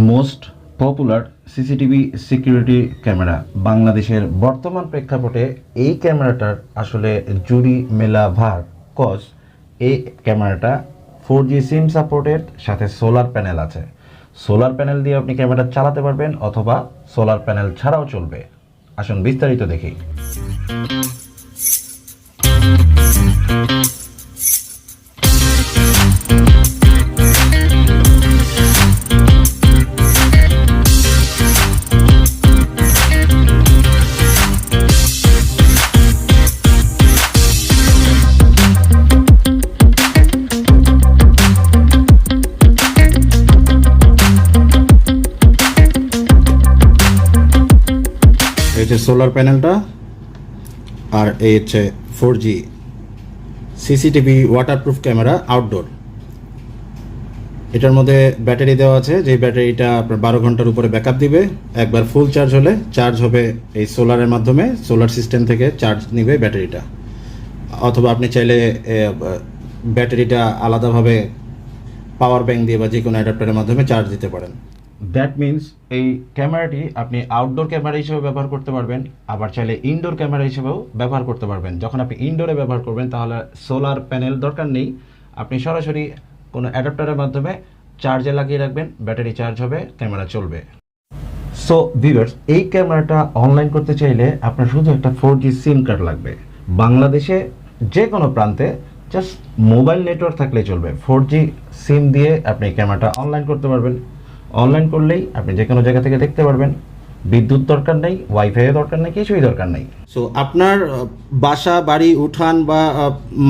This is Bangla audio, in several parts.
Most popular CCTV security camera বাংলাদেশের বর্তমান প্রেক্ষাপটে এই ক্যামেরাটার আসলে জুড়ি মেলা ভার কজ এই ক্যামেরাটা 4G সিম সাপোর্টেড সাথে সোলার প্যানেল আছে। সোলার প্যানেল দিয়ে আপনি ক্যামেরা চালাতে পারবেন অথবা সোলার প্যানেল ছাড়াও চলবে। আসুন বিস্তারিত দেখি। এই যে সোলার প্যানেলটা আর এই হচ্ছে 4G CCTV waterproof camera outdoor. এটার মধ্যে ব্যাটারি দেওয়া আছে, যে ব্যাটারিটা আপনার 12 ঘন্টার উপরে ব্যাকআপ দিবে। একবার ফুল চার্জ হলে চার্জ হবে এই সোলারের মাধ্যমে, সোলার সিস্টেম থেকে চার্জ নিবে ব্যাটারিটা। অথবা আপনি চাইলে ব্যাটারিটা আলাদাভাবে পাওয়ার ব্যাংক দিয়ে বা যে কোনো অ্যাডাপ্টারের মাধ্যমে চার্জ দিতে পারেন। দ্যাট মিনস এই ক্যামেরাটি আপনি আউটডোর ক্যামেরা হিসেবে ব্যবহার করতে পারবেন, আবার চাইলে ইনডোর ক্যামেরা হিসেবেও ব্যবহার করতে পারবেন। যখন আপনি ইনডোরে ব্যবহার করবেন তাহলে সোলার প্যানেল দরকার নেই, আপনি সরাসরি কোনো অ্যাডাপ্টারের মাধ্যমে চার্জে লাগিয়ে রাখবেন, ব্যাটারি চার্জ হবে, ক্যামেরা চলবে। সো ভিউয়ার্স, এই ক্যামেরাটা অনলাইন করতে চাইলে আপনার শুধু একটা 4G সিম কার্ড লাগবে। বাংলাদেশে যে কোনো প্রান্তে জাস্ট মোবাইল নেটওয়ার্ক থাকলে চলবে। 4G সিম দিয়ে আপনি ক্যামেরাটা অনলাইন করতে পারবেন। অনলাইন করলেই আপনি যে কোনো জায়গা থেকে দেখতে পারবেন। বিদ্যুৎ দরকার নেই, ওয়াইফাইয়ের দরকার নেই, কিছুই দরকার নেই। সো আপনার বাসা, বাড়ি, উঠান বা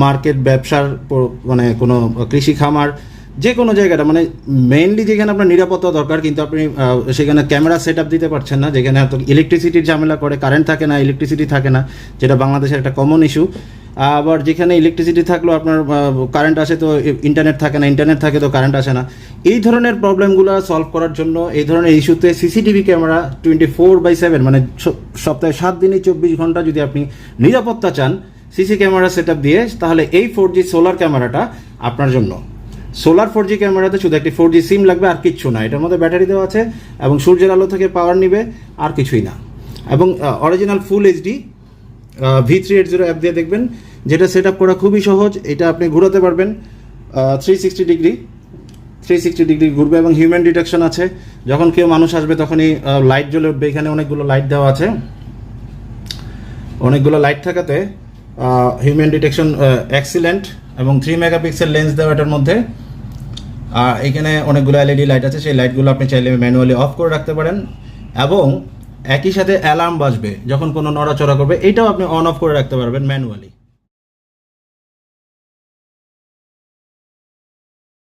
মার্কেট, ব্যবসার মানে কোনো কৃষি খামার, যে কোনো জায়গাটা মানে মেইনলি যেখানে আপনার নিরাপত্তা দরকার কিন্তু আপনি সেখানে ক্যামেরা সেট আপ দিতে পারছেন না, যেখানে হয়তো ইলেকট্রিসিটির ঝামেলা করে, কারেন্ট থাকে না, ইলেকট্রিসিটি থাকে না, যেটা বাংলাদেশের একটা কমন ইস্যু। আবার যেখানে ইলেকট্রিসিটি থাকলেও আপনার কারেন্ট আসে তো ইন্টারনেট থাকে না, ইন্টারনেট থাকে তো কারেন্ট আসে না। এই ধরনের প্রবলেমগুলো সলভ করার জন্য এই ধরনের ইস্যুতে সিসিটিভি ক্যামেরা 24/7 মানে সপ্তাহে 7 দিনই 24 ঘন্টা যদি আপনি নিরাপত্তা চান সিসি ক্যামেরা সেট আপ দিয়ে, তাহলে এই 4G সোলার ক্যামেরাটা আপনার জন্য। সোলার 4G ক্যামেরাতে শুধু একটি 4G সিম লাগবে, আর কিচ্ছু না। এটার মধ্যে ব্যাটারি দেওয়া আছে এবং সূর্যের আলো থেকে পাওয়ার নিবে, আর কিছুই না। এবং অরিজিনাল ফুল HD V380 অ্যাপ দিয়ে দেখবেন, যেটা সেট আপ করা খুবই সহজ। এটা আপনি ঘোরাতে পারবেন 360 ডিগ্রি ঘুরবে এবং হিউম্যান ডিটেকশন আছে। যখন কেউ মানুষ আসবে তখনই লাইট জ্বলে উঠবে। এখানে অনেকগুলো লাইট দেওয়া আছে, অনেকগুলো লাইট থাকাতে হিউম্যান ডিটেকশন এক্সিলেন্ট এবং 3 মেগাপিক্সেল লেন্স দেওয়া এটার মধ্যে। এখানে অনেকগুলো LED লাইট আছে, সেই লাইটগুলো আপনি চাইলে ম্যানুয়ালি অফ করে রাখতে পারেন এবং একই সাথে অ্যালার্ম বাজবে যখন কোনো নড়াচড়া করবে, এটাও আপনি অন অফ করে রাখতে পারবেন ম্যানুয়ালি।